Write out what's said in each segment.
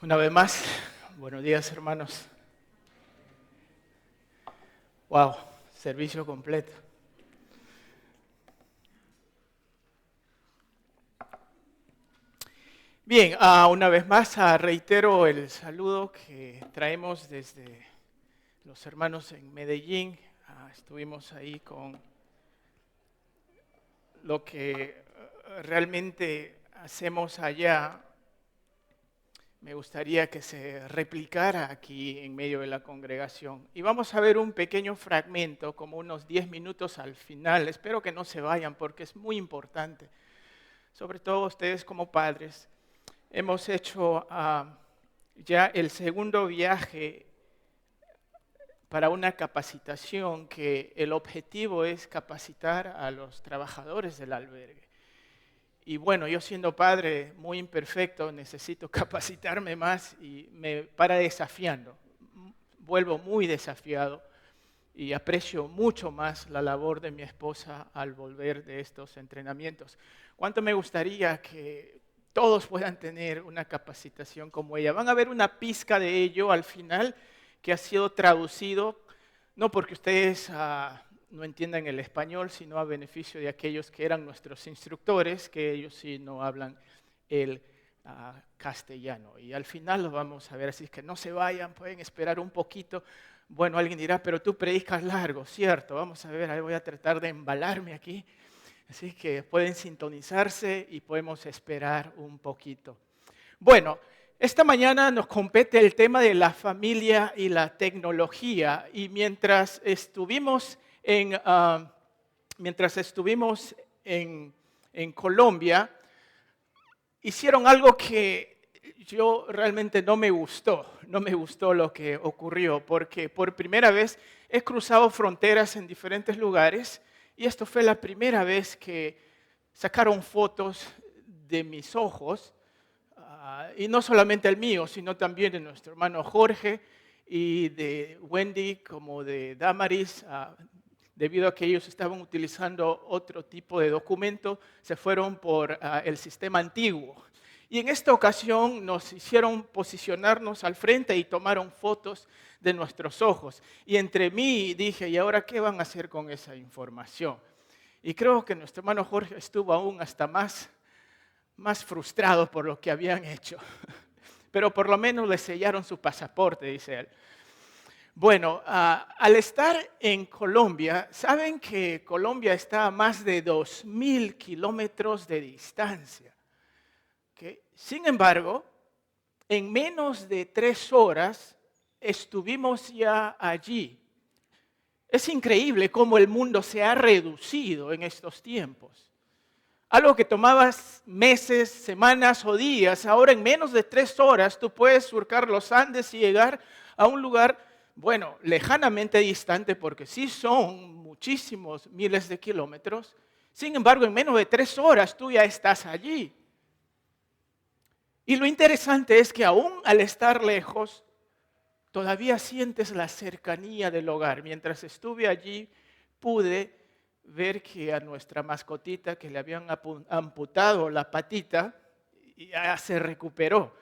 Una vez más, buenos días hermanos. Wow, servicio completo. Bien, una vez más reitero el saludo que traemos desde los hermanos en Medellín. Estuvimos ahí con lo que realmente hacemos allá. Me gustaría que se replicara aquí en medio de la congregación. Y vamos a ver un pequeño fragmento, como unos 10 minutos al final. Espero que no se vayan porque es muy importante. Sobre todo ustedes como padres. Hemos hecho ya el segundo viaje para una capacitación que el objetivo es capacitar a los trabajadores del albergue. Y bueno, yo siendo padre muy imperfecto, necesito capacitarme más y me para desafiando. Vuelvo muy desafiado y aprecio mucho más la labor de mi esposa al volver de estos entrenamientos. ¿Cuánto me gustaría que todos puedan tener una capacitación como ella? Van a ver una pizca de ello al final que ha sido traducido, no porque ustedes no entiendan el español, sino a beneficio de aquellos que eran nuestros instructores, que ellos sí no hablan el castellano. Y al final lo vamos a ver, así que no se vayan, pueden esperar un poquito. Bueno, alguien dirá, pero tú predicas largo, ¿cierto? Vamos a ver, ahí voy a tratar de embalarme aquí. Así que pueden sintonizarse y podemos esperar un poquito. Bueno, esta mañana nos compete el tema de la familia y la tecnología. Y mientras estuvimos en Colombia, hicieron algo que yo realmente no me gustó lo que ocurrió, porque por primera vez he cruzado fronteras en diferentes lugares y esto fue la primera vez que sacaron fotos de mis ojos, y no solamente el mío, sino también de nuestro hermano Jorge y de Wendy como de Damaris. Debido a que ellos estaban utilizando otro tipo de documento, se fueron por el sistema antiguo. Y en esta ocasión nos hicieron posicionarnos al frente y tomaron fotos de nuestros ojos. Y entre mí dije, ¿y ahora qué van a hacer con esa información? Y creo que nuestro hermano Jorge estuvo aún hasta más frustrado por lo que habían hecho. Pero por lo menos le sellaron su pasaporte, dice él. Bueno, al estar en Colombia, saben que Colombia está a más de 2.000 kilómetros de distancia. ¿Okay? Sin embargo, en menos de 3 horas estuvimos ya allí. Es increíble cómo el mundo se ha reducido en estos tiempos. Algo que tomaba meses, semanas o días, ahora en menos de 3 horas tú puedes surcar los Andes y llegar a un lugar, bueno, lejanamente distante, porque sí son muchísimos miles de kilómetros. Sin embargo, en menos de 3 horas tú ya estás allí. Y lo interesante es que aún al estar lejos, todavía sientes la cercanía del hogar. Mientras estuve allí, pude ver que a nuestra mascotita que le habían amputado la patita, ya se recuperó.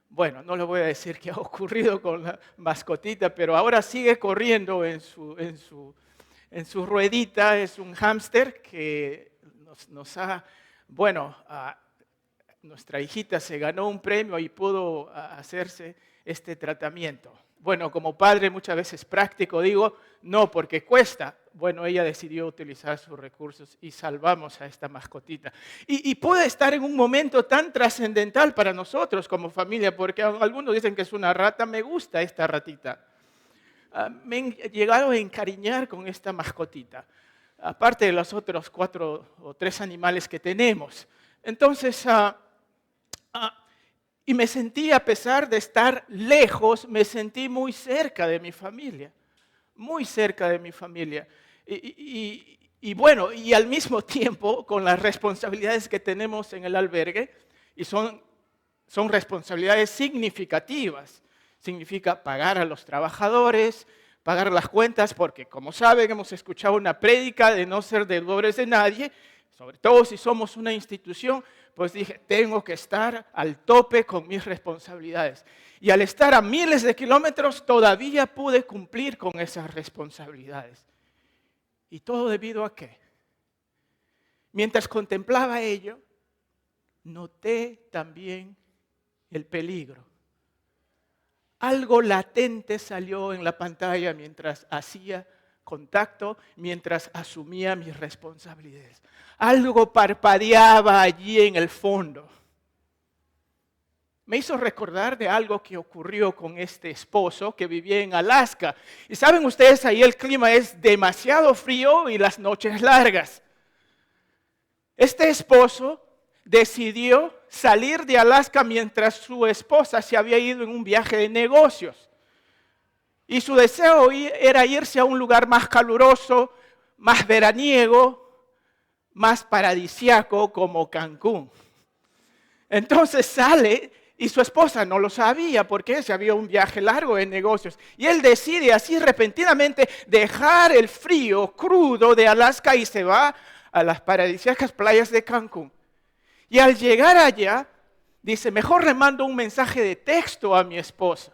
Bueno, no le voy a decir qué ha ocurrido con la mascotita, pero ahora sigue corriendo en su ruedita. Es un hámster que nos ha, bueno, nuestra hijita se ganó un premio y pudo hacerse este tratamiento. Bueno, como padre muchas veces práctico digo, no porque cuesta. Bueno, ella decidió utilizar sus recursos y salvamos a esta mascotita. Y puede estar en un momento tan trascendental para nosotros como familia, porque algunos dicen que es una rata. Me gusta esta ratita. Me he llegado a encariñar con esta mascotita, aparte de los otros 4 o 3 animales que tenemos. Entonces, y me sentí, a pesar de estar lejos, me sentí muy cerca de mi familia, muy cerca de mi familia. Y bueno, y al mismo tiempo, con las responsabilidades que tenemos en el albergue, y son responsabilidades significativas. Significa pagar a los trabajadores, pagar las cuentas, porque como saben, hemos escuchado una prédica de no ser deudores de nadie. Sobre todo si somos una institución, pues dije, tengo que estar al tope con mis responsabilidades. Y al estar a miles de kilómetros, todavía pude cumplir con esas responsabilidades. ¿Y todo debido a qué? Mientras contemplaba ello, noté también el peligro. Algo latente salió en la pantalla mientras hacía contacto, mientras asumía mis responsabilidades. Algo parpadeaba allí en el fondo. Me hizo recordar de algo que ocurrió con este esposo que vivía en Alaska. Y saben ustedes, ahí el clima es demasiado frío y las noches largas. Este esposo decidió salir de Alaska mientras su esposa se había ido en un viaje de negocios. Y su deseo era irse a un lugar más caluroso, más veraniego, más paradisiaco como Cancún. Entonces sale y su esposa no lo sabía porque se había un viaje largo de negocios. Y él decide así repentinamente dejar el frío crudo de Alaska y se va a las paradisíacas playas de Cancún. Y al llegar allá, dice, mejor le mando un mensaje de texto a mi esposa.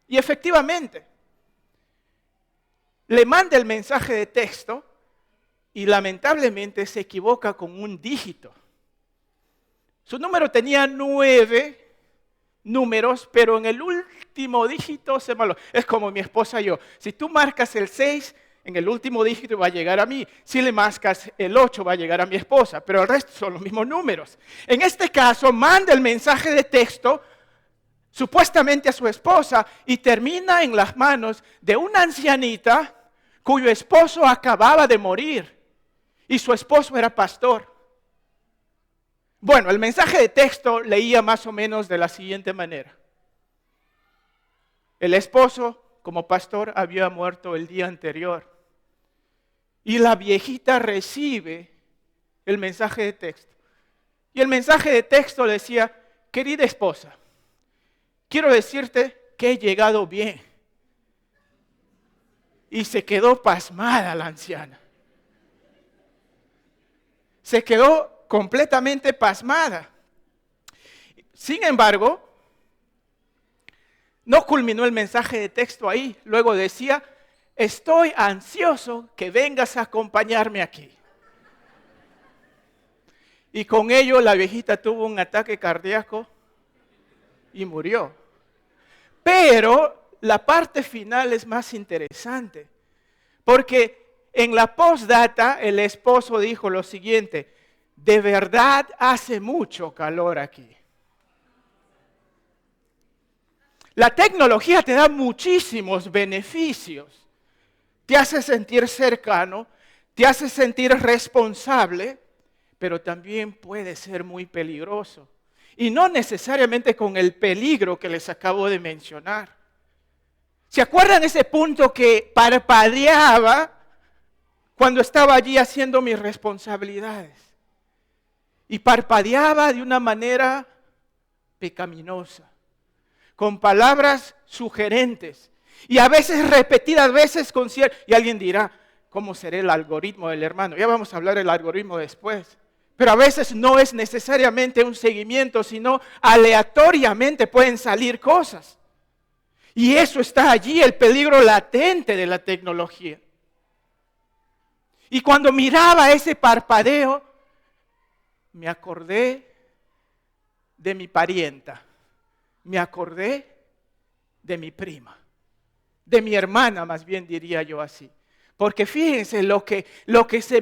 Y efectivamente, le manda el mensaje de texto y lamentablemente se equivoca con un dígito. Su número tenía 9 números, pero en el último dígito se maló. Es como mi esposa y yo. Si tú marcas el 6, en el último dígito va a llegar a mí. Si le marcas el 8, va a llegar a mi esposa. Pero el resto son los mismos números. En este caso, manda el mensaje de texto supuestamente a su esposa y termina en las manos de una ancianita cuyo esposo acababa de morir y su esposo era pastor. Bueno, el mensaje de texto leía más o menos de la siguiente manera. El esposo, como pastor, había muerto el día anterior. Y la viejita recibe el mensaje de texto. Y el mensaje de texto decía, querida esposa, quiero decirte que he llegado bien. Y se quedó pasmada la anciana. Se quedó completamente pasmada. Sin embargo, no culminó el mensaje de texto ahí. Luego decía, estoy ansioso que vengas a acompañarme aquí. Y con ello la viejita tuvo un ataque cardíaco y murió. Pero la parte final es más interesante, porque en la postdata el esposo dijo lo siguiente, de verdad hace mucho calor aquí. La tecnología te da muchísimos beneficios. Te hace sentir cercano, te hace sentir responsable, pero también puede ser muy peligroso. Y no necesariamente con el peligro que les acabo de mencionar. ¿Se acuerdan ese punto que parpadeaba cuando estaba allí haciendo mis responsabilidades? Y parpadeaba de una manera pecaminosa, con palabras sugerentes y a veces repetidas veces con cierto. Y alguien dirá, ¿cómo será el algoritmo del hermano? Ya vamos a hablar del algoritmo después. Pero a veces no es necesariamente un seguimiento, sino aleatoriamente pueden salir cosas. Y eso está allí, el peligro latente de la tecnología. Y cuando miraba ese parpadeo, me acordé de mi parienta, me acordé de mi prima, de mi hermana más bien diría yo así. Porque fíjense lo que se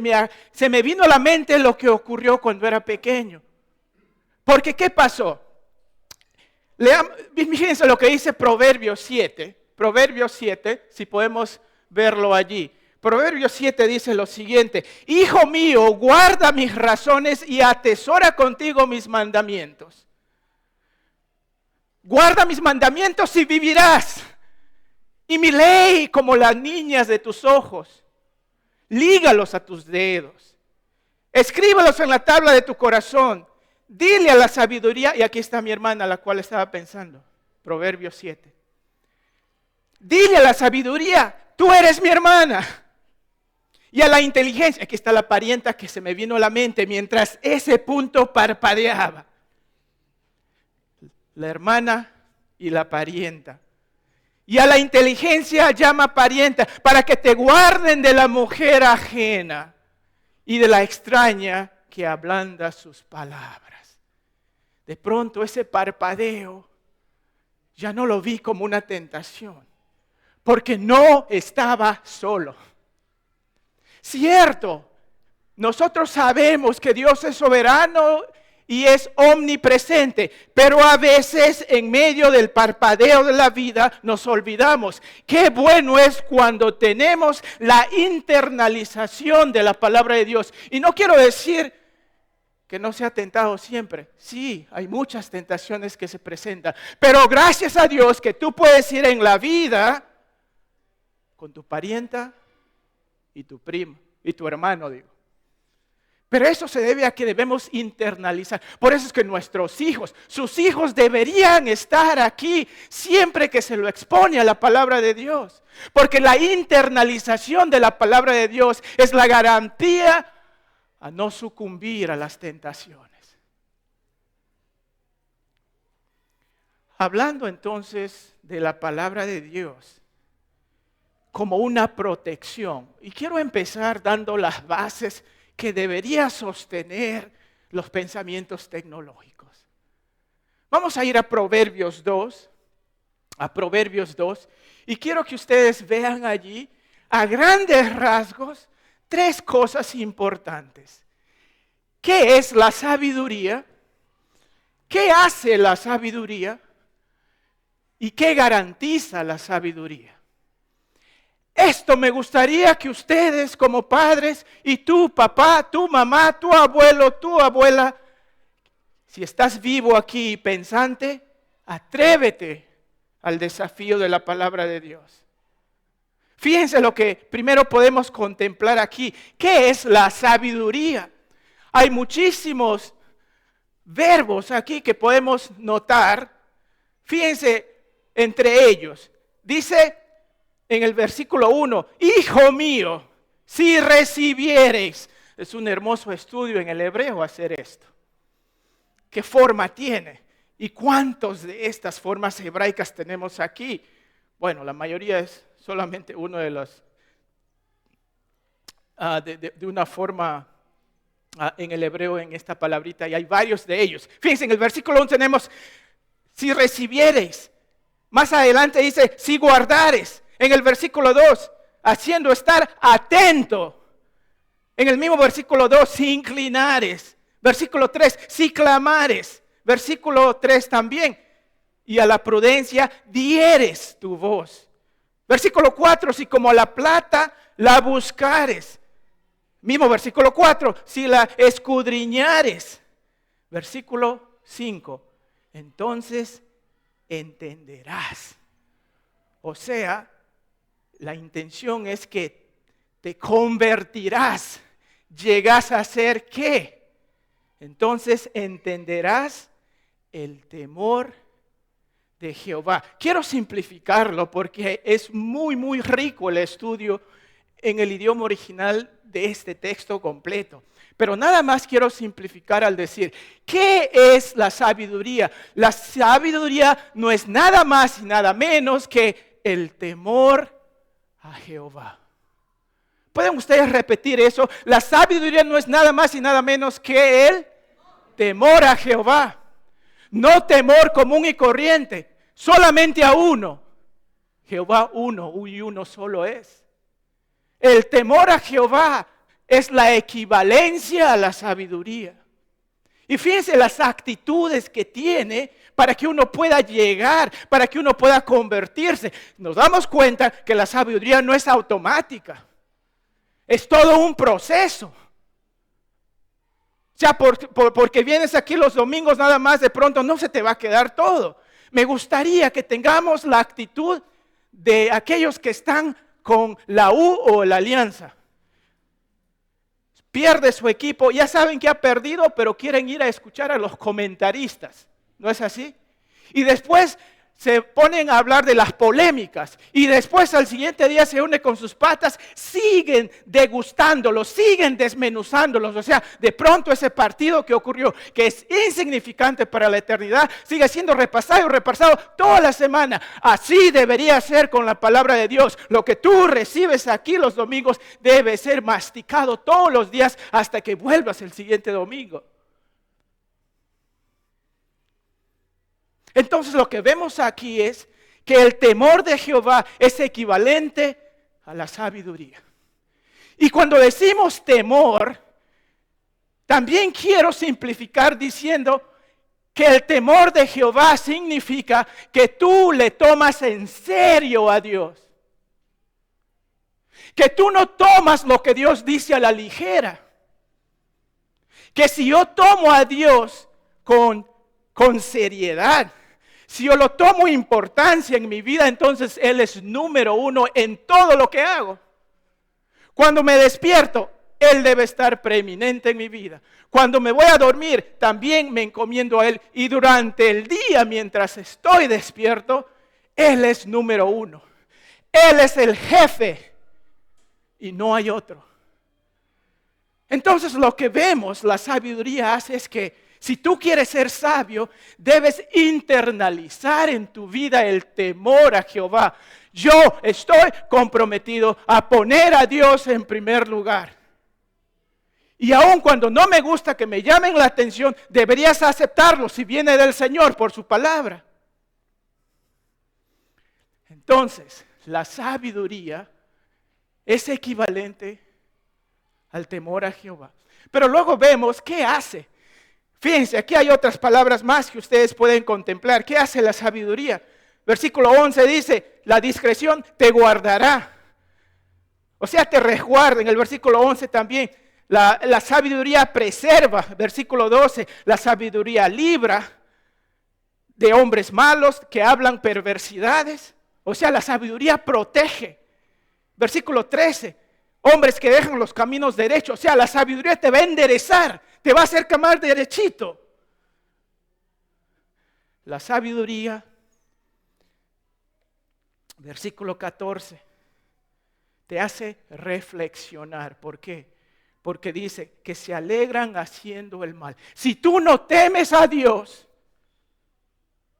me vino a la mente lo que ocurrió cuando era pequeño. Porque ¿qué pasó? Fíjense lo que dice Proverbios 7. Proverbios 7, si podemos verlo allí. Proverbios 7 dice lo siguiente. Hijo mío, guarda mis razones y atesora contigo mis mandamientos. Guarda mis mandamientos y vivirás. Y mi ley como las niñas de tus ojos. Lígalos a tus dedos. Escríbelos en la tabla de tu corazón. Dile a la sabiduría, y aquí está mi hermana, la cual estaba pensando, Proverbios 7. Dile a la sabiduría, tú eres mi hermana. Y a la inteligencia, aquí está la parienta que se me vino a la mente mientras ese punto parpadeaba. La hermana y la parienta. Y a la inteligencia llama parienta para que te guarden de la mujer ajena y de la extraña que ablanda sus palabras. De pronto ese parpadeo ya no lo vi como una tentación, porque no estaba solo. Cierto, nosotros sabemos que Dios es soberano y es omnipresente, pero a veces en medio del parpadeo de la vida nos olvidamos. Qué bueno es cuando tenemos la internalización de la palabra de Dios. Y no quiero decir que no sea tentado siempre. Sí, hay muchas tentaciones que se presentan, pero gracias a Dios que tú puedes ir en la vida con tu parienta y tu primo, y tu hermano, digo. Pero eso se debe a que debemos internalizar. Por eso es que nuestros hijos, sus hijos deberían estar aquí siempre que se lo expone a la palabra de Dios. Porque la internalización de la palabra de Dios es la garantía a no sucumbir a las tentaciones. Hablando entonces de la palabra de Dios como una protección. Y quiero empezar dando las bases que debería sostener los pensamientos tecnológicos. Vamos a ir a Proverbios 2, y quiero que ustedes vean allí, a grandes rasgos, 3 cosas importantes. ¿Qué es la sabiduría? ¿Qué hace la sabiduría? ¿Y qué garantiza la sabiduría? Esto me gustaría que ustedes como padres y tú, papá, tu mamá, tu abuelo, tu abuela, si estás vivo aquí y pensante, atrévete al desafío de la palabra de Dios. Fíjense lo que primero podemos contemplar aquí. ¿Qué es la sabiduría? Hay muchísimos verbos aquí que podemos notar. Fíjense entre ellos. Dice en el versículo 1, hijo mío, si recibiereis. Es un hermoso estudio en el hebreo hacer esto. ¿Qué forma tiene? ¿Y cuántos de estas formas hebraicas tenemos aquí? Bueno, la mayoría es solamente uno de los, de una forma en el hebreo en esta palabrita, y hay varios de ellos. Fíjense, en el versículo 1 tenemos, si recibiereis. Más adelante dice, si guardares. En el versículo 2, haciendo estar atento. En el mismo versículo 2, si inclinares. Versículo 3, si clamares. Versículo 3 también, y a la prudencia dieres tu voz. Versículo 4, si como la plata la buscares. Mismo versículo 4, si la escudriñares. Versículo 5, entonces entenderás. O sea, la intención es que te convertirás, llegas a ser ¿qué? Entonces entenderás el temor de Jehová. Quiero simplificarlo porque es muy, muy rico el estudio en el idioma original de este texto completo. Pero nada más quiero simplificar al decir, ¿qué es la sabiduría? La sabiduría no es nada más y nada menos que el temor a Jehová. ¿Pueden ustedes repetir eso? La sabiduría no es nada más y nada menos que el temor a Jehová. No temor común y corriente, solamente a uno. Jehová uno y uno solo es. El temor a Jehová es la equivalencia a la sabiduría. Y fíjense las actitudes que tiene para que uno pueda llegar, para que uno pueda convertirse. Nos damos cuenta que la sabiduría no es automática. Es todo un proceso. O sea, porque vienes aquí los domingos nada más, de pronto no se te va a quedar todo. Me gustaría que tengamos la actitud de aquellos que están con la U o la Alianza. Pierde su equipo, ya saben que ha perdido, pero quieren ir a escuchar a los comentaristas. ¿No es así? Y después se ponen a hablar de las polémicas y después al siguiente día se une con sus patas, siguen degustándolos, siguen desmenuzándolos. O sea, de pronto ese partido que ocurrió, que es insignificante para la eternidad, sigue siendo repasado y repasado toda la semana. Así debería ser con la palabra de Dios. Lo que tú recibes aquí los domingos debe ser masticado todos los días hasta que vuelvas el siguiente domingo. Entonces lo que vemos aquí es que el temor de Jehová es equivalente a la sabiduría. Y cuando decimos temor, también quiero simplificar diciendo que el temor de Jehová significa que tú le tomas en serio a Dios. Que tú no tomas lo que Dios dice a la ligera. Que si yo tomo a Dios con seriedad, si yo lo tomo importancia en mi vida, entonces Él es número uno en todo lo que hago. Cuando me despierto, Él debe estar preeminente en mi vida. Cuando me voy a dormir, también me encomiendo a Él. Y durante el día, mientras estoy despierto, Él es número uno. Él es el jefe y no hay otro. Entonces lo que vemos, la sabiduría hace es que si tú quieres ser sabio, debes internalizar en tu vida el temor a Jehová. Yo estoy comprometido a poner a Dios en primer lugar. Y aun cuando no me gusta que me llamen la atención, deberías aceptarlo si viene del Señor por su palabra. Entonces, la sabiduría es equivalente al temor a Jehová. Pero luego vemos qué hace. Fíjense, aquí hay otras palabras más que ustedes pueden contemplar. ¿Qué hace la sabiduría? Versículo 11 dice, la discreción te guardará. O sea, te resguarda. En el versículo 11 también, la sabiduría preserva. Versículo 12, la sabiduría libra de hombres malos que hablan perversidades. O sea, la sabiduría protege. Versículo 13, hombres que dejan los caminos derechos. O sea, la sabiduría te va a enderezar. Te va a hacer caminar derechito. La sabiduría, versículo 14, te hace reflexionar. ¿Por qué? Porque dice que se alegran haciendo el mal. Si tú no temes a Dios,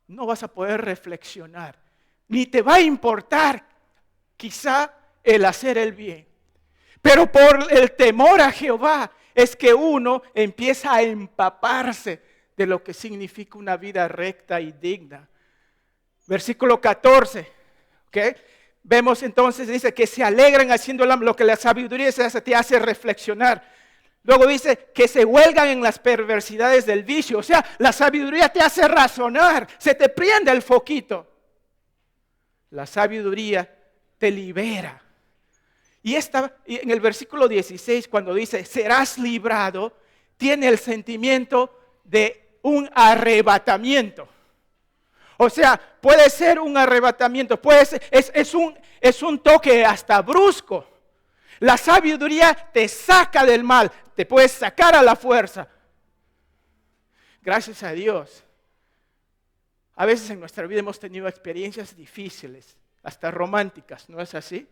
no vas a poder reflexionar. Ni te va a importar quizá el hacer el bien. Pero por el temor a Jehová es que uno empieza a empaparse de lo que significa una vida recta y digna. Versículo 14, ¿ok? Vemos entonces, dice que se alegran haciendo lo que la sabiduría te hace reflexionar. Luego dice que se huelgan en las perversidades del vicio. O sea, la sabiduría te hace razonar, se te prende el foquito. La sabiduría te libera. Y en el versículo 16, cuando dice, serás librado, tiene el sentimiento de un arrebatamiento. O sea, puede ser un arrebatamiento, es un toque hasta brusco. La sabiduría te saca del mal, te puede sacar a la fuerza. Gracias a Dios. A veces en nuestra vida hemos tenido experiencias difíciles, hasta románticas, ¿no es así?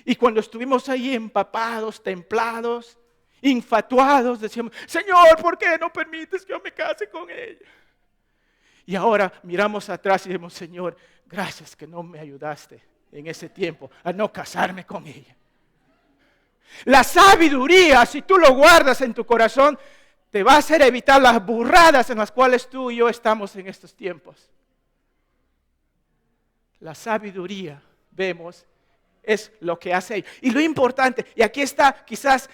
Y cuando estuvimos ahí empapados, templados, infatuados, decíamos, Señor, ¿por qué no permites que yo me case con ella? Y ahora miramos atrás y decimos, Señor, gracias que no me ayudaste en ese tiempo a no casarme con ella. La sabiduría, si tú lo guardas en tu corazón, te va a hacer evitar las burradas en las cuales tú y yo estamos en estos tiempos. La sabiduría, vemos, es lo que hace. Y lo importante, y aquí está quizás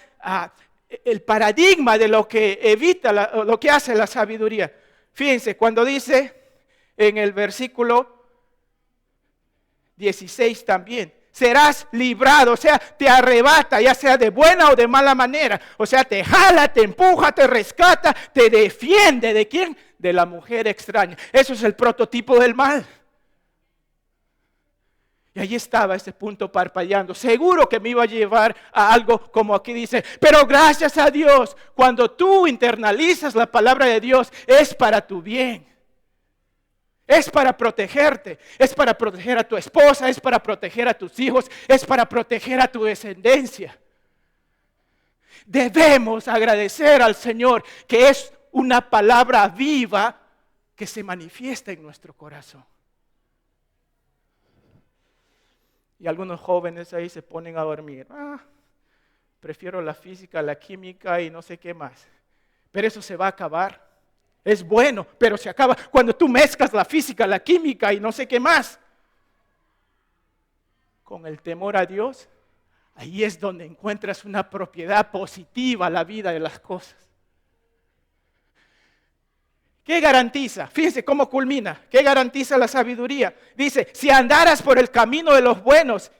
el paradigma de lo que evita, lo que hace la sabiduría. Fíjense, cuando dice en el versículo 16 también, serás librado, o sea, te arrebata, ya sea de buena o de mala manera. O sea, te jala, te empuja, te rescata, te defiende. ¿De quién? De la mujer extraña. Eso es el prototipo del mal. Y ahí estaba ese punto parpadeando. Seguro que me iba a llevar a algo como aquí dice. Pero gracias a Dios, cuando tú internalizas la palabra de Dios, es para tu bien. Es para protegerte, es para proteger a tu esposa, es para proteger a tus hijos, es para proteger a tu descendencia. Debemos agradecer al Señor que es una palabra viva que se manifiesta en nuestro corazón. Y algunos jóvenes ahí se ponen a dormir. Prefiero la física, la química y no sé qué más. Pero eso se va a acabar. Es bueno, pero se acaba cuando tú mezclas la física, la química y no sé qué más. Con el temor a Dios, ahí es donde encuentras una propiedad positiva a la vida de las cosas. ¿Qué garantiza? Fíjense cómo culmina. ¿Qué garantiza la sabiduría? Dice, si andaras por el camino de los buenos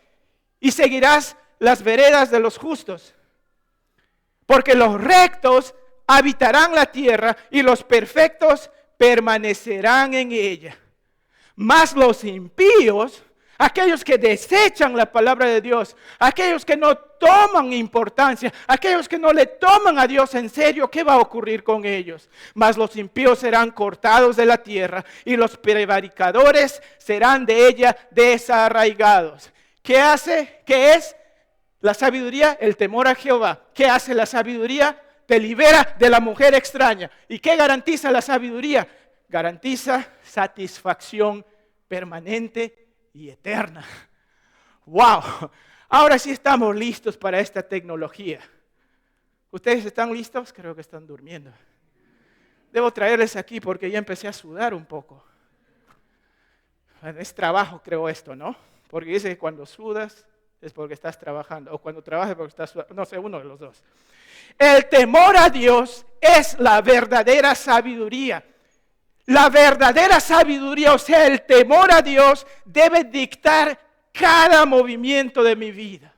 y seguirás las veredas de los justos, porque los rectos habitarán la tierra y los perfectos permanecerán en ella. Mas los impíos, aquellos que desechan la palabra de Dios, aquellos que no toman importancia, aquellos que no le toman a Dios en serio, ¿qué va a ocurrir con ellos? Mas los impíos serán cortados de la tierra y los prevaricadores serán de ella desarraigados. ¿Qué hace? ¿Qué es la sabiduría? El temor a Jehová. ¿Qué hace la sabiduría? Te libera de la mujer extraña. ¿Y qué garantiza la sabiduría? Garantiza satisfacción permanente y eterna. ¡Wow! Ahora sí estamos listos para esta tecnología. ¿Ustedes están listos? Creo que están durmiendo. Debo traerles aquí porque ya empecé a sudar un poco. Es trabajo, creo esto, ¿no? Porque dice que cuando sudas es porque estás trabajando. O cuando trabajas porque estás sudando. No sé, uno de los dos. El temor a Dios es la verdadera sabiduría. La verdadera sabiduría, o sea, el temor a Dios debe dictar cada movimiento de mi vida.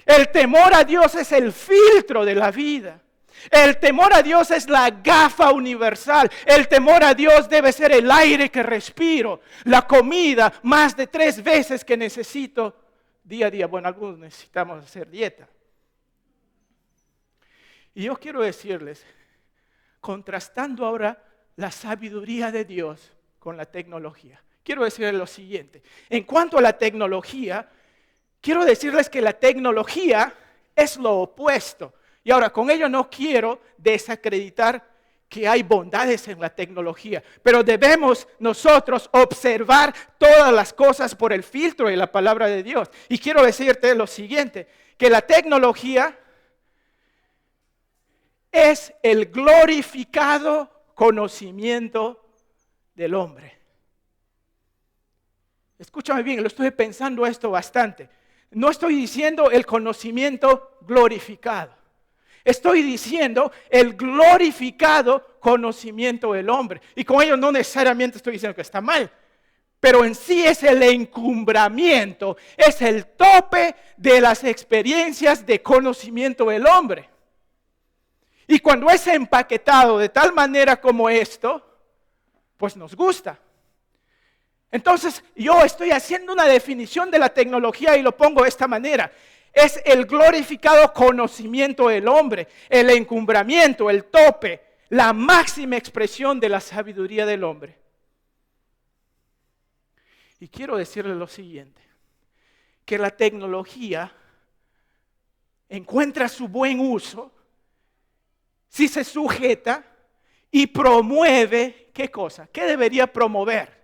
El temor a Dios es el filtro de la vida. El temor a Dios es la gafa universal. El temor a Dios debe ser el aire que respiro, la comida más de 3 veces que necesito día a día. Bueno, algunos necesitamos hacer dieta. Y yo quiero decirles, contrastando ahora la sabiduría de Dios con la tecnología, quiero decirles lo siguiente. En cuanto a la tecnología, quiero decirles que la tecnología es lo opuesto. Y ahora, con ello no quiero desacreditar que hay bondades en la tecnología, pero debemos nosotros observar todas las cosas por el filtro de la palabra de Dios. Y quiero decirte lo siguiente, que la tecnología es el glorificado conocimiento del hombre. Escúchame bien, lo estoy pensando esto bastante. No estoy diciendo el conocimiento glorificado. Estoy diciendo el glorificado conocimiento del hombre. Y con ello no necesariamente estoy diciendo que está mal. Pero en sí es el encumbramiento, es el tope de las experiencias de conocimiento del hombre. Y cuando es empaquetado de tal manera como esto, pues nos gusta. Entonces yo estoy haciendo una definición de la tecnología y lo pongo de esta manera. Es el glorificado conocimiento del hombre, el encumbramiento, el tope, la máxima expresión de la sabiduría del hombre. Y quiero decirle lo siguiente, que la tecnología encuentra su buen uso si se sujeta y promueve, ¿qué cosa? ¿Qué debería promover?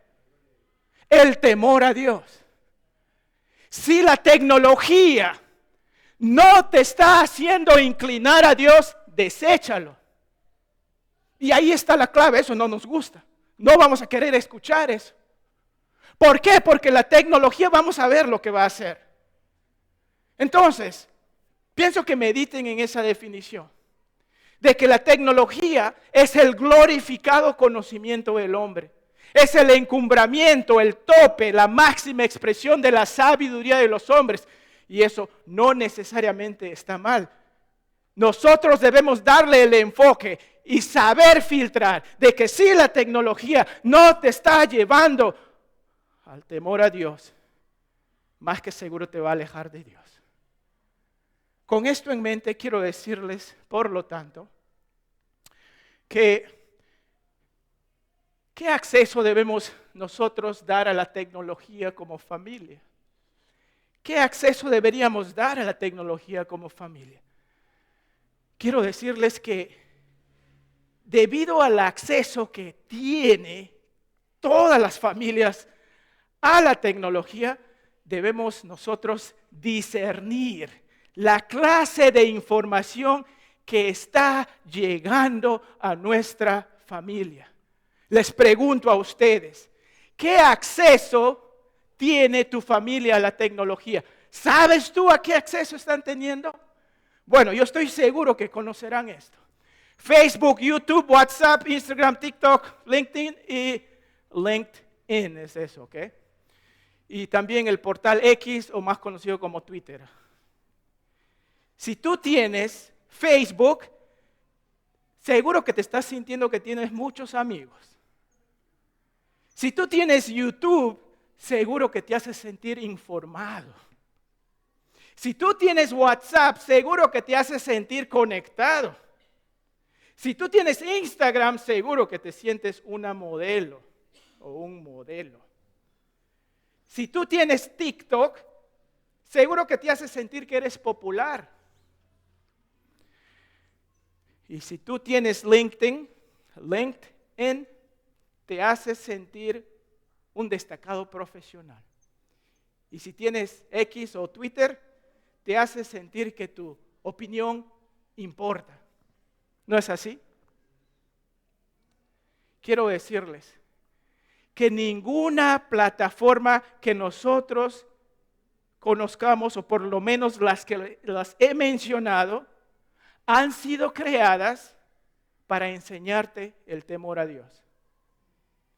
El temor a Dios. Si la tecnología no te está haciendo inclinar a Dios, deséchalo. Y ahí está la clave, eso no nos gusta. No vamos a querer escuchar eso. ¿Por qué? Porque la tecnología vamos a ver lo que va a hacer. Entonces, pienso que mediten en esa definición. De que la tecnología es el glorificado conocimiento del hombre. Es el encumbramiento, el tope, la máxima expresión de la sabiduría de los hombres. Y eso no necesariamente está mal. Nosotros debemos darle el enfoque y saber filtrar de que si la tecnología no te está llevando al temor a Dios, más que seguro te va a alejar de Dios. Con esto en mente quiero decirles, por lo tanto, que ¿Qué acceso debemos nosotros dar a la tecnología como familia? ¿Qué acceso deberíamos dar a la tecnología como familia? Quiero decirles que debido al acceso que tiene todas las familias a la tecnología, debemos nosotros discernir la clase de información que está llegando a nuestra familia. Les pregunto a ustedes, ¿qué acceso tiene tu familia a la tecnología? ¿Sabes tú a qué acceso están teniendo? Bueno, yo estoy seguro que conocerán esto. Facebook, YouTube, WhatsApp, Instagram, TikTok, LinkedIn y LinkedIn es eso, ¿ok? Y también el portal X o más conocido como Twitter. Si tú tienes Facebook, seguro que te estás sintiendo que tienes muchos amigos. Si tú tienes YouTube, seguro que te hace sentir informado. Si tú tienes WhatsApp, seguro que te hace sentir conectado. Si tú tienes Instagram, seguro que te sientes una modelo o un modelo. Si tú tienes TikTok, seguro que te hace sentir que eres popular. Y si tú tienes LinkedIn te hace sentir un destacado profesional. Y si tienes X o Twitter, te hace sentir que tu opinión importa. ¿No es así? Quiero decirles que ninguna plataforma que nosotros conozcamos, o por lo menos las que las he mencionado, han sido creadas para enseñarte el temor a Dios.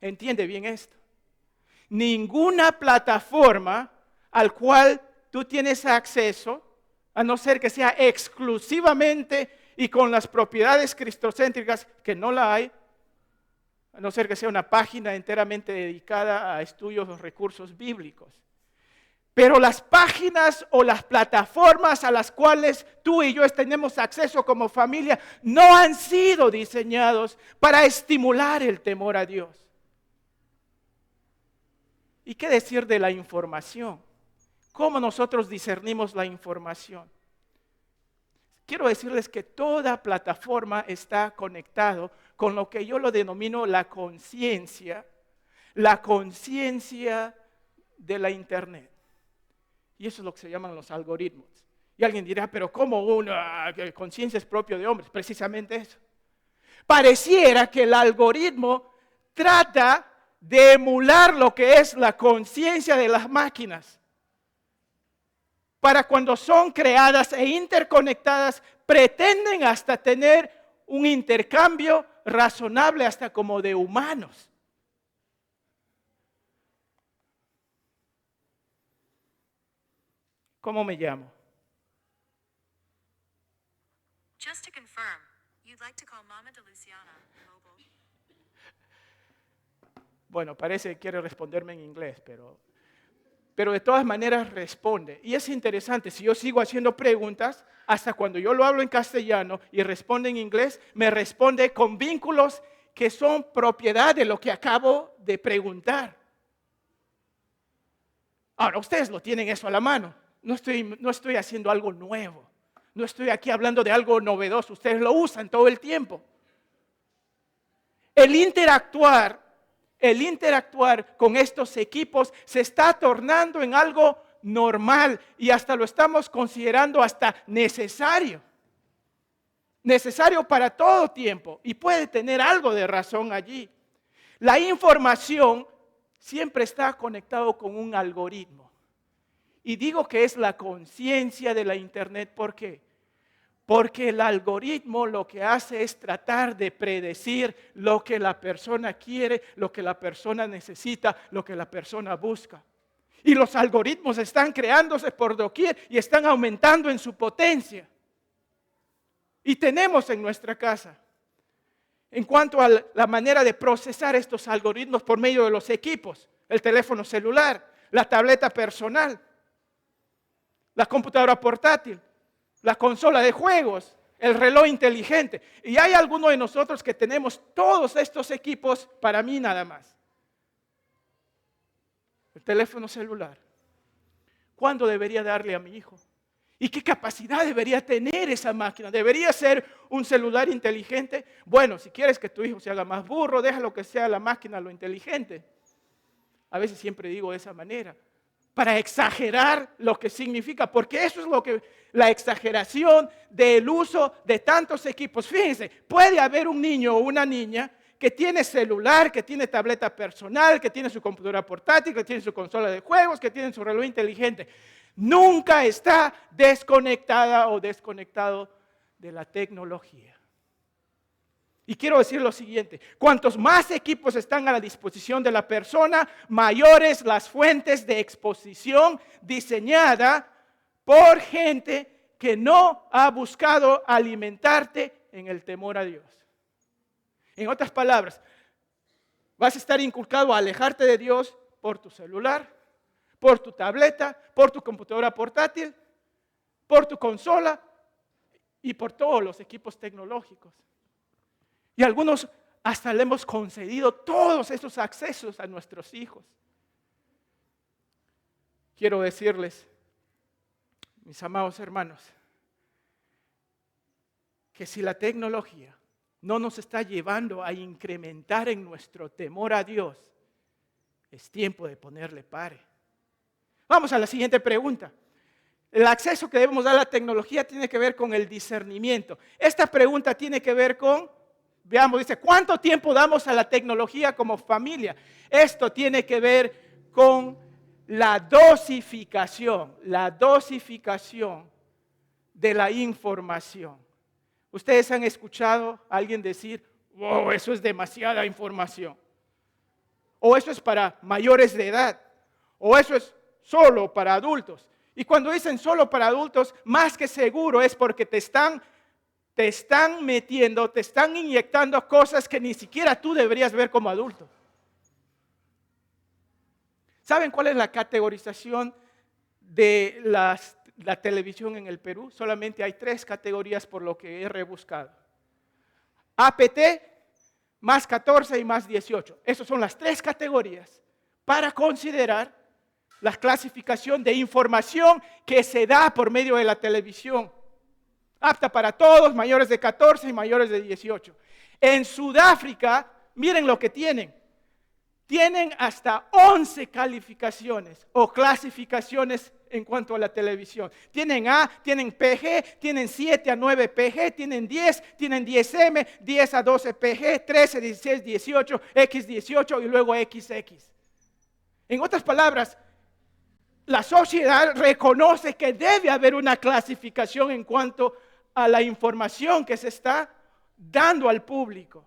Entiende bien esto. Ninguna plataforma al cual tú tienes acceso, a no ser que sea exclusivamente y con las propiedades cristocéntricas, que no la hay, a no ser que sea una página enteramente dedicada a estudios o recursos bíblicos. Pero las páginas o las plataformas a las cuales tú y yo tenemos acceso como familia no han sido diseñados para estimular el temor a Dios. ¿Y qué decir de la información? ¿Cómo nosotros discernimos la información? Quiero decirles que toda plataforma está conectado con lo que yo lo denomino la conciencia de la Internet. Y eso es lo que se llaman los algoritmos. Y alguien dirá, pero ¿cómo una conciencia es propio de hombres? Precisamente eso. Pareciera que el algoritmo trata de emular lo que es la conciencia de las máquinas. Para cuando son creadas e interconectadas, pretenden hasta tener un intercambio razonable, hasta como de humanos. ¿Cómo me llamo? Just to confirm, you'd like to call Mama de Luciana mobile. Bueno, parece que quiere responderme en inglés, pero de todas maneras responde. Y es interesante, si yo sigo haciendo preguntas, hasta cuando yo lo hablo en castellano y responde en inglés, me responde con vínculos que son propiedad de lo que acabo de preguntar. Ahora, ustedes lo tienen eso a la mano. No estoy haciendo algo nuevo. No estoy aquí hablando de algo novedoso. Ustedes lo usan todo el tiempo. El interactuar con estos equipos se está tornando en algo normal y hasta lo estamos considerando hasta necesario. Necesario para todo tiempo y puede tener algo de razón allí. La información siempre está conectado con un algoritmo. Y digo que es la conciencia de la Internet, ¿por qué? Porque el algoritmo lo que hace es tratar de predecir lo que la persona quiere, lo que la persona necesita, lo que la persona busca. Y los algoritmos están creándose por doquier y están aumentando en su potencia. Y tenemos en nuestra casa, en cuanto a la manera de procesar estos algoritmos por medio de los equipos, el teléfono celular, la tableta personal, la computadora portátil, la consola de juegos, el reloj inteligente. Y hay algunos de nosotros que tenemos todos estos equipos para mí nada más. El teléfono celular. ¿Cuándo debería darle a mi hijo? ¿Y qué capacidad debería tener esa máquina? ¿Debería ser un celular inteligente? Bueno, si quieres que tu hijo se haga más burro, déjalo que sea la máquina lo inteligente. A veces siempre digo de esa manera, para exagerar lo que significa, porque eso es lo que la exageración del uso de tantos equipos. Fíjense, puede haber un niño o una niña que tiene celular, que tiene tableta personal, que tiene su computadora portátil, que tiene su consola de juegos, que tiene su reloj inteligente. Nunca está desconectada o desconectado de la tecnología. Y quiero decir lo siguiente, cuantos más equipos están a la disposición de la persona, mayores las fuentes de exposición diseñada por gente que no ha buscado alimentarte en el temor a Dios. En otras palabras, vas a estar inculcado a alejarte de Dios por tu celular, por tu tableta, por tu computadora portátil, por tu consola y por todos los equipos tecnológicos. Y algunos hasta le hemos concedido todos esos accesos a nuestros hijos. Quiero decirles, mis amados hermanos, que si la tecnología no nos está llevando a incrementar en nuestro temor a Dios, es tiempo de ponerle pare. Vamos a la siguiente pregunta. El acceso que debemos dar a la tecnología tiene que ver con el discernimiento. Esta pregunta tiene que ver con, veamos, dice, ¿cuánto tiempo damos a la tecnología como familia? Esto tiene que ver con la dosificación de la información. Ustedes han escuchado a alguien decir, wow, eso es demasiada información. O eso es para mayores de edad. O eso es solo para adultos. Y cuando dicen solo para adultos, más que seguro es porque te están metiendo, te están inyectando cosas que ni siquiera tú deberías ver como adulto. ¿Saben cuál es la categorización de la televisión en el Perú? Solamente hay 3 categorías por lo que he rebuscado. APT, más 14 y más 18. Esas son las 3 categorías para considerar la clasificación de información que se da por medio de la televisión. Apta para todos, mayores de 14 y mayores de 18. En Sudáfrica, miren lo que tienen. Tienen hasta 11 calificaciones o clasificaciones en cuanto a la televisión. Tienen A, tienen PG, tienen 7 a 9 PG, tienen 10, tienen 10M, 10 a 12 PG, 13, 16, 18, X18 y luego XX. En otras palabras, la sociedad reconoce que debe haber una clasificación en cuanto a la información que se está dando al público.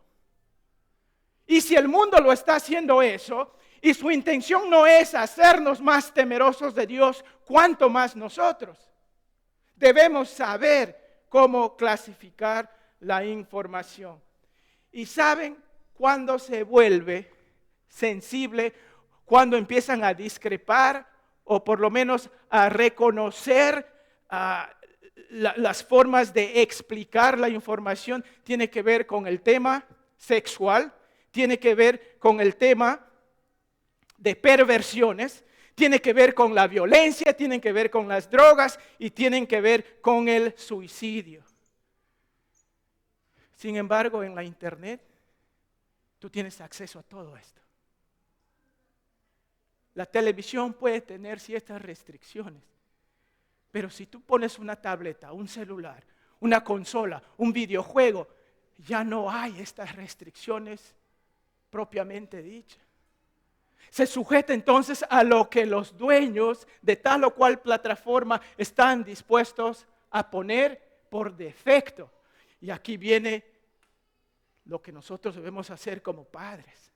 Y si el mundo lo está haciendo eso, y su intención no es hacernos más temerosos de Dios, cuanto más nosotros. Debemos saber cómo clasificar la información. Y saben cuándo se vuelve sensible, cuando empiezan a discrepar o por lo menos a reconocer las formas de explicar la información. Tiene que ver con el tema sexual, tiene que ver con el tema de perversiones, tiene que ver con la violencia, tienen que ver con las drogas y tienen que ver con el suicidio. Sin embargo, en la internet, tú tienes acceso a todo esto. La televisión puede tener ciertas restricciones, pero si tú pones una tableta, un celular, una consola, un videojuego, ya no hay estas restricciones propiamente dichas. Se sujeta entonces a lo que los dueños de tal o cual plataforma están dispuestos a poner por defecto. Y aquí viene lo que nosotros debemos hacer como padres.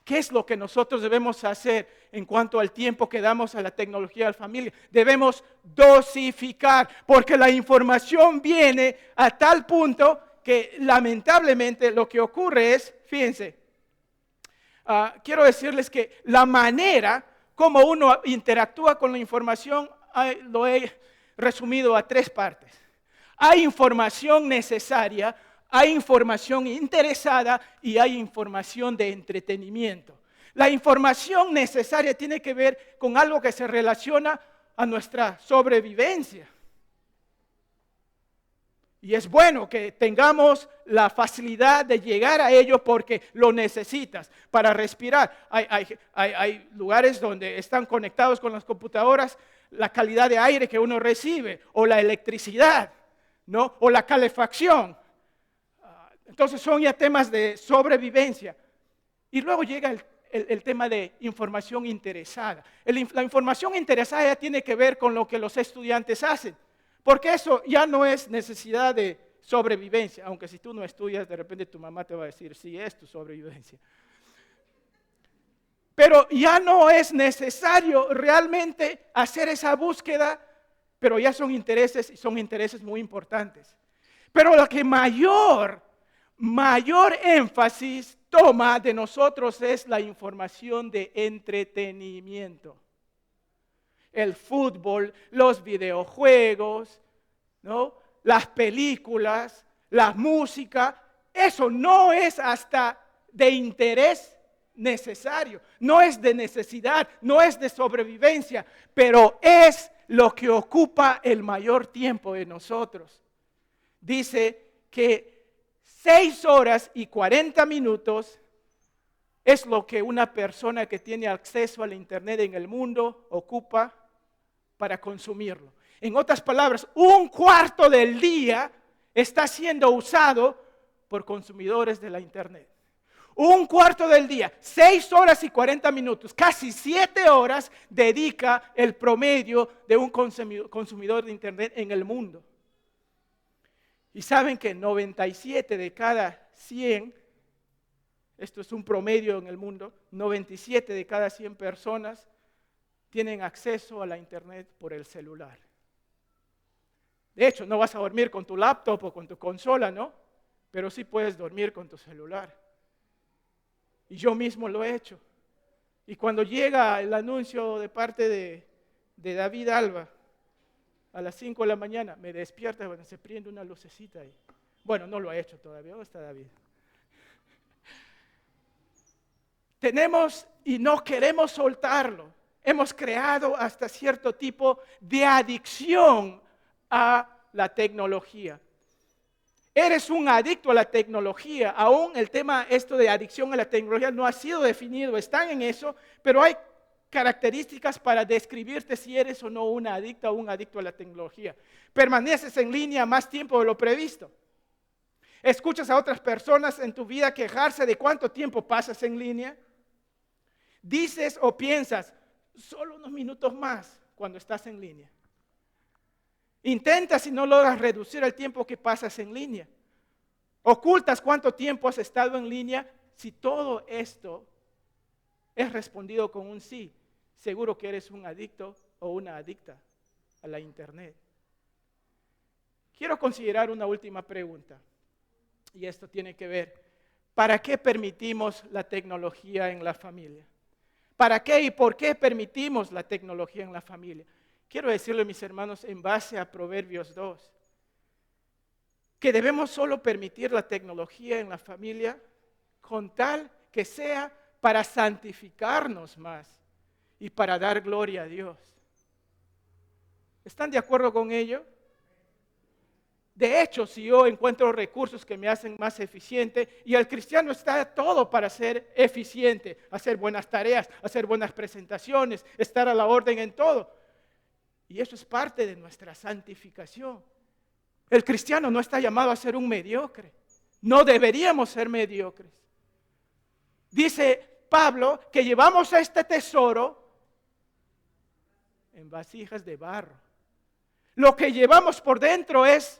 ¿Qué es lo que nosotros debemos hacer en cuanto al tiempo que damos a la tecnología de la familia? Debemos dosificar, porque la información viene a tal punto que lamentablemente lo que ocurre es, fíjense, quiero decirles que la manera como uno interactúa con la información lo he resumido a 3 partes. Hay información necesaria, hay información interesada y hay información de entretenimiento. La información necesaria tiene que ver con algo que se relaciona a nuestra sobrevivencia. Y es bueno que tengamos la facilidad de llegar a ello porque lo necesitas para respirar. Hay lugares donde están conectados con las computadoras, la calidad de aire que uno recibe, o la electricidad, ¿no? O la calefacción. Entonces son ya temas de sobrevivencia. Y luego llega el tema de información interesada. La información interesada ya tiene que ver con lo que los estudiantes hacen. Porque eso ya no es necesidad de sobrevivencia, aunque si tú no estudias, de repente tu mamá te va a decir, sí, es tu sobrevivencia. Pero ya no es necesario realmente hacer esa búsqueda, pero ya son intereses y son intereses muy importantes. Pero lo que mayor énfasis toma de nosotros es la información de entretenimiento. El fútbol, los videojuegos, ¿no? Las películas, la música, eso no es hasta de interés necesario, no es de necesidad, no es de sobrevivencia, pero es lo que ocupa el mayor tiempo de nosotros. Dice que 6 horas y 40 minutos es lo que una persona que tiene acceso al internet en el mundo ocupa para consumirlo. En otras palabras, 1/4 del día está siendo usado por consumidores de la internet. 1/4 del día, 6 horas y 40 minutos, casi 7 horas dedica el promedio de un consumidor de internet en el mundo. Y saben que 97 de cada 100, esto es un promedio en el mundo, 97 de cada 100 personas tienen acceso a la internet por el celular. De hecho, no vas a dormir con tu laptop o con tu consola, ¿no? Pero sí puedes dormir con tu celular. Y yo mismo lo he hecho. Y cuando llega el anuncio de parte de David Alba, a las 5 de la mañana, me despierta, bueno, se prende una lucecita ahí. Bueno, no lo ha hecho todavía, ¿dónde está David? Tenemos y no queremos soltarlo. Hemos creado hasta cierto tipo de adicción a la tecnología. Eres un adicto a la tecnología. Aún el tema esto de adicción a la tecnología no ha sido definido. Están en eso, pero hay características para describirte si eres o no una adicta o un adicto a la tecnología. Permaneces en línea más tiempo de lo previsto. Escuchas a otras personas en tu vida quejarse de cuánto tiempo pasas en línea. Dices o piensas, solo unos minutos más cuando estás en línea. Intentas y no logras reducir el tiempo que pasas en línea. Ocultas cuánto tiempo has estado en línea. Si todo esto es respondido con un sí, seguro que eres un adicto o una adicta a la internet. Quiero considerar una última pregunta. Y esto tiene que ver, ¿para qué permitimos la tecnología en la familia? ¿Para qué y por qué permitimos la tecnología en la familia? Quiero decirle, mis hermanos, en base a Proverbios 2, que debemos solo permitir la tecnología en la familia con tal que sea para santificarnos más y para dar gloria a Dios. ¿Están de acuerdo con ello? De hecho, si yo encuentro recursos que me hacen más eficiente, y el cristiano está todo para ser eficiente, hacer buenas tareas, hacer buenas presentaciones, estar a la orden en todo. Y eso es parte de nuestra santificación. El cristiano no está llamado a ser un mediocre. No deberíamos ser mediocres. Dice Pablo que llevamos este tesoro en vasijas de barro. Lo que llevamos por dentro es,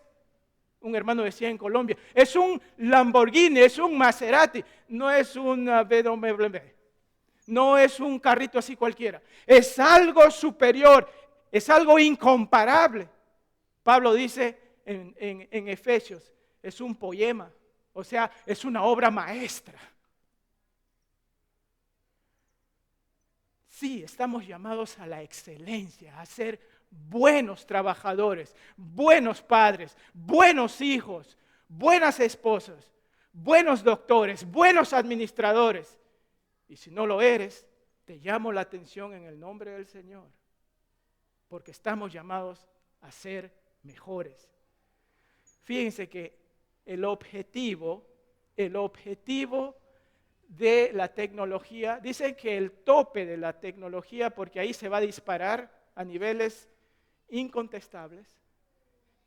un hermano decía en Colombia, es un Lamborghini, es un Maserati, no es un BMW, no es un carrito así cualquiera. Es algo superior, es algo incomparable. Pablo dice en Efesios, es un poema, o sea, es una obra maestra. Sí, estamos llamados a la excelencia, a ser buenos trabajadores, buenos padres, buenos hijos, buenas esposas, buenos doctores, buenos administradores. Y si no lo eres, te llamo la atención en el nombre del Señor, porque estamos llamados a ser mejores. Fíjense que el objetivo de la tecnología, dicen que el tope de la tecnología, porque ahí se va a disparar a niveles incontestables,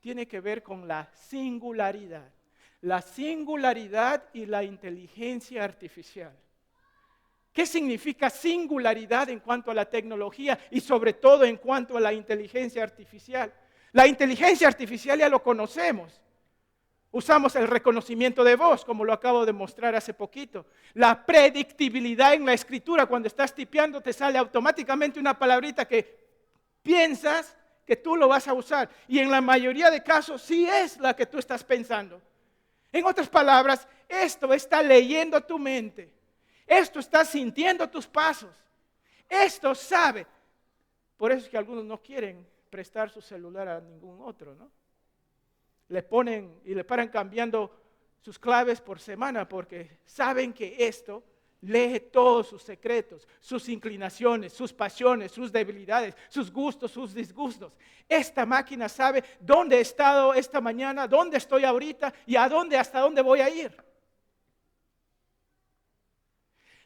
tiene que ver con la singularidad y la inteligencia artificial. ¿Qué significa singularidad en cuanto a la tecnología y sobre todo en cuanto a la inteligencia artificial? La inteligencia artificial ya lo conocemos. Usamos el reconocimiento de voz, como lo acabo de mostrar hace poquito. La predictibilidad en la escritura, cuando estás tipeando te sale automáticamente una palabrita que piensas que tú lo vas a usar. Y en la mayoría de casos sí es la que tú estás pensando. En otras palabras, esto está leyendo tu mente. Esto está sintiendo tus pasos. Esto sabe. Por eso es que algunos no quieren prestar su celular a ningún otro, ¿no? Le ponen y le paran cambiando sus claves por semana porque saben que esto lee todos sus secretos, sus inclinaciones, sus pasiones, sus debilidades, sus gustos, sus disgustos. Esta máquina sabe dónde he estado esta mañana, dónde estoy ahorita y hasta dónde voy a ir.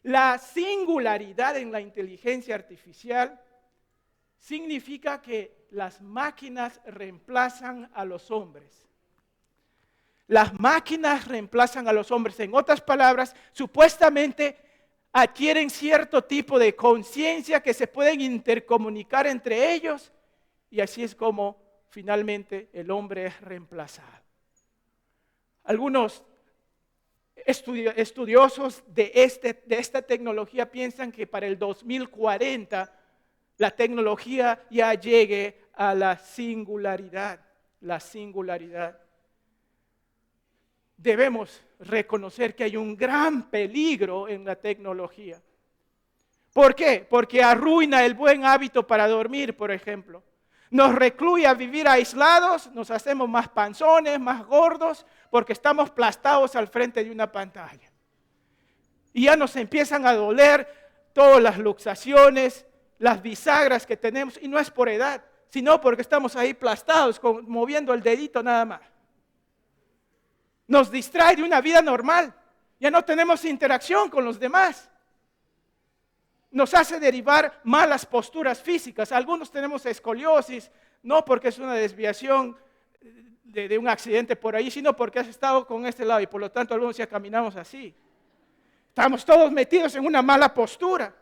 La singularidad en la inteligencia artificial significa que las máquinas reemplazan a los hombres. Las máquinas reemplazan a los hombres. En otras palabras, supuestamente adquieren cierto tipo de conciencia que se pueden intercomunicar entre ellos y así es como finalmente el hombre es reemplazado. Algunos estudiosos de esta tecnología piensan que para el 2040 la tecnología ya llegue a la singularidad. Debemos reconocer que hay un gran peligro en la tecnología. ¿Por qué? Porque arruina el buen hábito para dormir, por ejemplo. Nos recluye a vivir aislados, nos hacemos más panzones, más gordos, porque estamos aplastados al frente de una pantalla. Y ya nos empiezan a doler todas las luxaciones, las bisagras que tenemos, y no es por edad, sino porque estamos ahí aplastados, moviendo el dedito nada más. Nos distrae de una vida normal. Ya no tenemos interacción con los demás. Nos hace derivar malas posturas físicas. Algunos tenemos escoliosis, no porque es una desviación de un accidente por ahí, sino porque has estado con este lado y por lo tanto algunos ya caminamos así. Estamos todos metidos en una mala postura.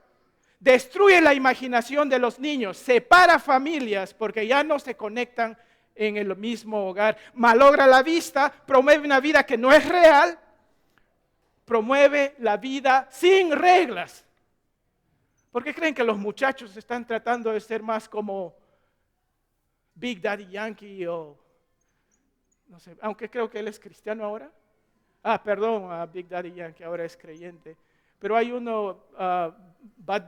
Destruye la imaginación de los niños, separa familias porque ya no se conectan en el mismo hogar, malogra la vista, promueve una vida que no es real, promueve la vida sin reglas. ¿Por qué creen que los muchachos están tratando de ser más como Big Daddy Yankee o no sé, aunque creo que él es cristiano ahora? Perdón, a Big Daddy Yankee ahora es creyente, pero hay uno, Bad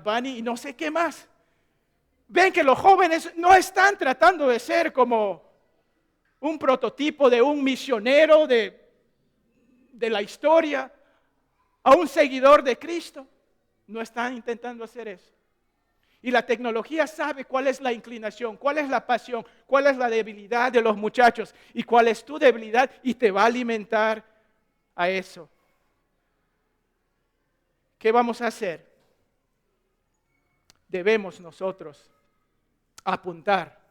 Bunny y no sé qué más. Ven que los jóvenes no están tratando de ser como un prototipo de un misionero de la historia, a un seguidor de Cristo. No están intentando hacer eso. Y la tecnología sabe cuál es la inclinación, cuál es la pasión, cuál es la debilidad de los muchachos y cuál es tu debilidad y te va a alimentar a eso. ¿Qué vamos a hacer? Debemos nosotros apuntar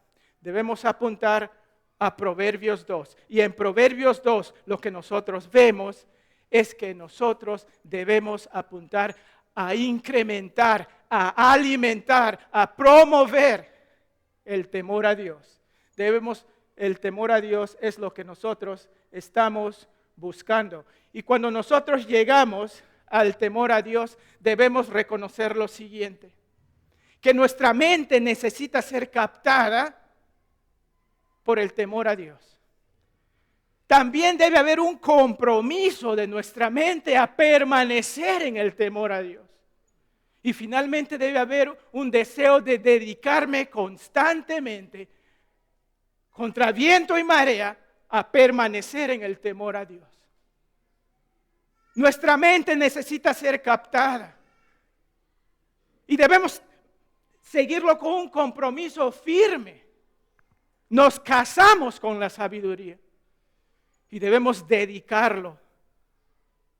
a Proverbios 2. Y en Proverbios 2 lo que nosotros vemos es que nosotros debemos apuntar a incrementar, a alimentar, a promover el temor a Dios. El temor a Dios es lo que nosotros estamos buscando. Y cuando nosotros llegamos al temor a Dios, debemos reconocer lo siguiente: que nuestra mente necesita ser captada por el temor a Dios. También debe haber un compromiso de nuestra mente a permanecer en el temor a Dios. Y finalmente debe haber un deseo de dedicarme constantemente, contra viento y marea, a permanecer en el temor a Dios. Nuestra mente necesita ser captada. Y debemos seguirlo con un compromiso firme. Nos casamos con la sabiduría. Y debemos dedicarlo,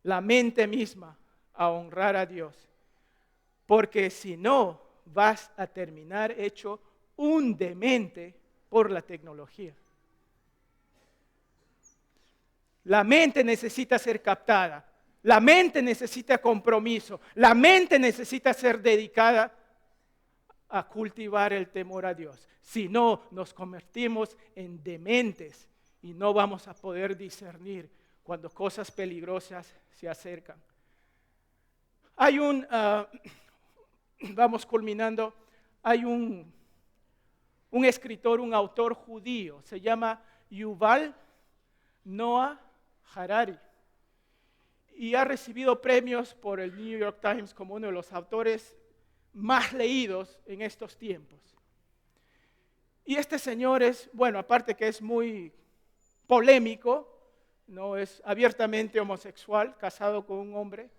la mente misma, a honrar a Dios. Porque si no, vas a terminar hecho un demente por la tecnología. La mente necesita ser captada. La mente necesita compromiso. La mente necesita ser dedicada a cultivar el temor a Dios. Si no, nos convertimos en dementes y no vamos a poder discernir cuando cosas peligrosas se acercan. Hay vamos culminando, hay un escritor, un autor judío, se llama Yuval Noah Harari. Y ha recibido premios por el New York Times como uno de los autores más leídos en estos tiempos. Y este señor es, bueno, aparte que es muy polémico, no es abiertamente homosexual, casado con un hombre,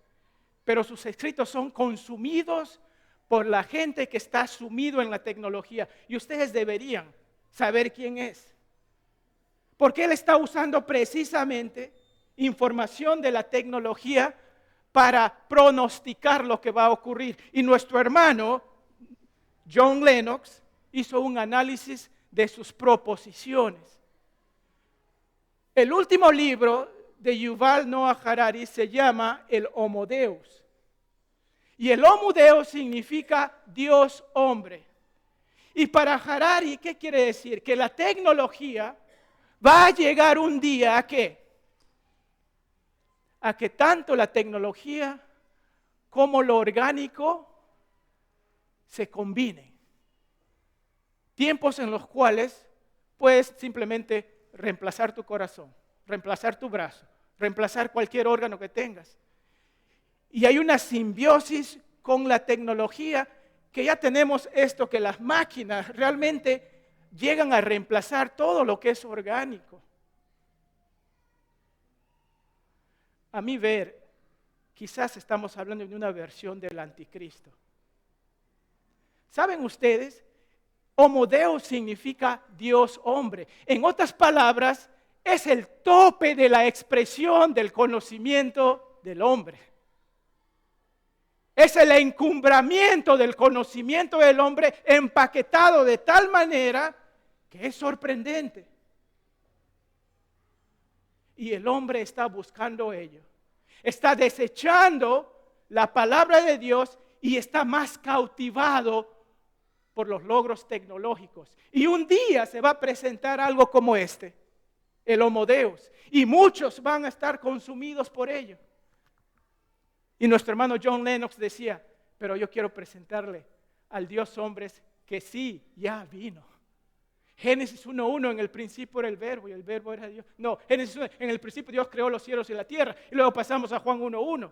pero sus escritos son consumidos por la gente que está sumido en la tecnología. Y ustedes deberían saber quién es. Porque él está usando precisamente información de la tecnología para pronosticar lo que va a ocurrir. Y nuestro hermano, John Lennox, hizo un análisis de sus proposiciones. El último libro de Yuval Noah Harari se llama el Homo Deus. Y el Homo Deus significa Dios hombre. Y para Harari, ¿qué quiere decir? Que la tecnología va a llegar un día ¿a qué? A que tanto la tecnología como lo orgánico se combinen. Tiempos en los cuales puedes simplemente reemplazar tu corazón, reemplazar tu brazo, reemplazar cualquier órgano que tengas. Y hay una simbiosis con la tecnología que ya tenemos esto, que las máquinas realmente llegan a reemplazar todo lo que es orgánico. A mi ver, quizás estamos hablando de una versión del anticristo. ¿Saben ustedes? Homo Deus significa Dios hombre. En otras palabras, es el tope de la expresión del conocimiento del hombre. Es el encumbramiento del conocimiento del hombre empaquetado de tal manera que es sorprendente. Y el hombre está buscando ello. Está desechando la palabra de Dios y está más cautivado por los logros tecnológicos. Y un día se va a presentar algo como este, el Homo Deus. Y muchos van a estar consumidos por ello. Y nuestro hermano John Lennox decía, pero yo quiero presentarle al Dios hombres que sí, ya vino. Génesis 1:1, en el principio era el verbo y el verbo era Dios. No, Génesis 1, en el principio Dios creó los cielos y la tierra. Y luego pasamos a Juan 1:1.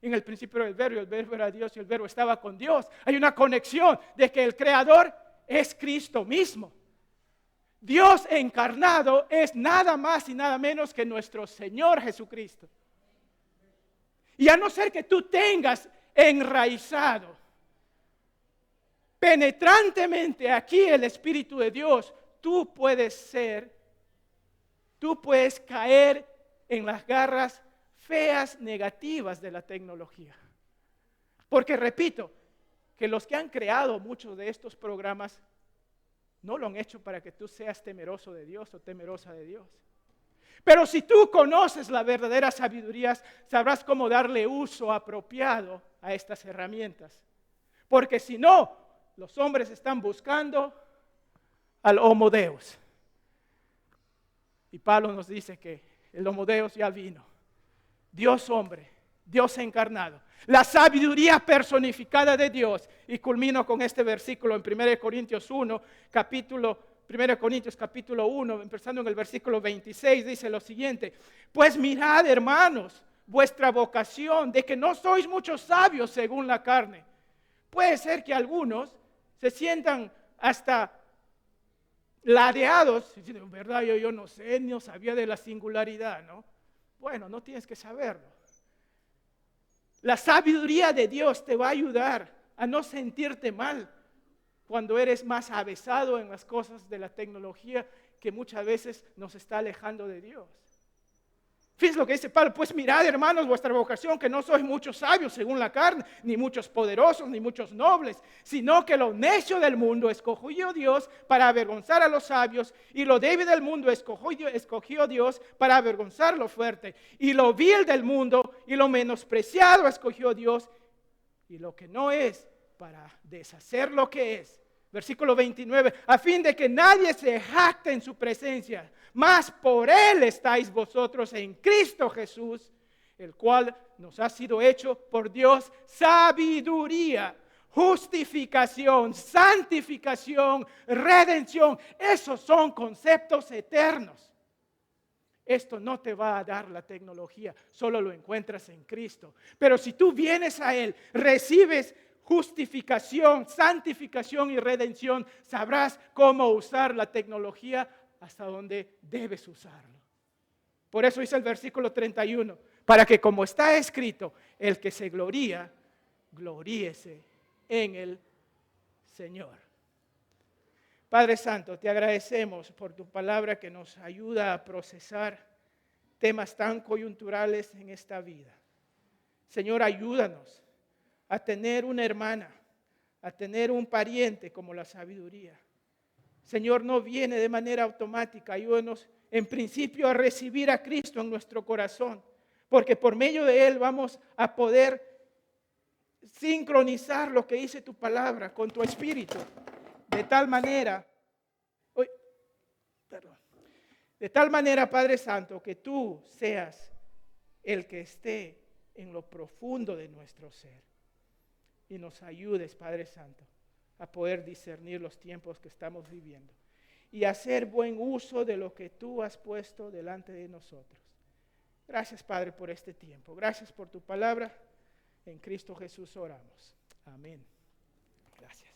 En el principio era el verbo y el verbo era Dios y el verbo estaba con Dios. Hay una conexión de que el creador es Cristo mismo. Dios encarnado es nada más y nada menos que nuestro Señor Jesucristo. Y a no ser que tú tengas enraizado penetrantemente aquí el Espíritu de Dios, tú puedes caer en las garras feas, negativas de la tecnología. Porque repito, que los que han creado muchos de estos programas no lo han hecho para que tú seas temeroso de Dios o temerosa de Dios. Pero si tú conoces la verdadera sabiduría, sabrás cómo darle uso apropiado a estas herramientas. Porque si no, los hombres están buscando al Homo Deus. Y Pablo nos dice que el Homo Deus ya vino. Dios hombre, Dios encarnado. La sabiduría personificada de Dios. Y culmino con este versículo en 1 Corintios 1, capítulo 1, empezando en el versículo 26, dice lo siguiente: pues mirad, hermanos, vuestra vocación, de que no sois muchos sabios según la carne, Puede ser que algunos se sientan hasta ladeados, en verdad yo no sé, no sabía de la singularidad, ¿no? Bueno, no tienes que saberlo. La sabiduría de Dios te va a ayudar a no sentirte mal cuando eres más avesado en las cosas de la tecnología que muchas veces nos está alejando de Dios. Fíjense lo que dice Pablo, pues mirad, hermanos, vuestra vocación, que no sois muchos sabios según la carne, ni muchos poderosos, ni muchos nobles, sino que lo necio del mundo escogió Dios para avergonzar a los sabios, y lo débil del mundo escogió Dios para avergonzar lo fuerte, y lo vil del mundo y lo menospreciado escogió Dios, y lo que no es, para deshacer lo que es. Versículo 29, a fin de que nadie se jacte en su presencia, mas por Él estáis vosotros en Cristo Jesús, el cual nos ha sido hecho por Dios sabiduría, justificación, santificación, redención. Esos son conceptos eternos. Esto no te va a dar la tecnología, solo lo encuentras en Cristo. Pero si tú vienes a Él, recibes justificación, santificación y redención, sabrás cómo usar la tecnología hasta donde debes usarlo. Por eso dice el versículo 31, para que como está escrito, el que se gloría, gloríese en el Señor. Padre Santo, te agradecemos por tu palabra que nos ayuda a procesar temas tan coyunturales en esta vida. Señor, ayúdanos a tener una hermana, a tener un pariente como la sabiduría. Señor, no viene de manera automática. Ayúdanos en principio a recibir a Cristo en nuestro corazón, porque por medio de Él vamos a poder sincronizar lo que dice tu palabra con tu espíritu, de tal manera, Padre Santo, que tú seas el que esté en lo profundo de nuestro ser. Y nos ayudes, Padre Santo, a poder discernir los tiempos que estamos viviendo y hacer buen uso de lo que tú has puesto delante de nosotros. Gracias, Padre, por este tiempo. Gracias por tu palabra. En Cristo Jesús oramos. Amén. Gracias.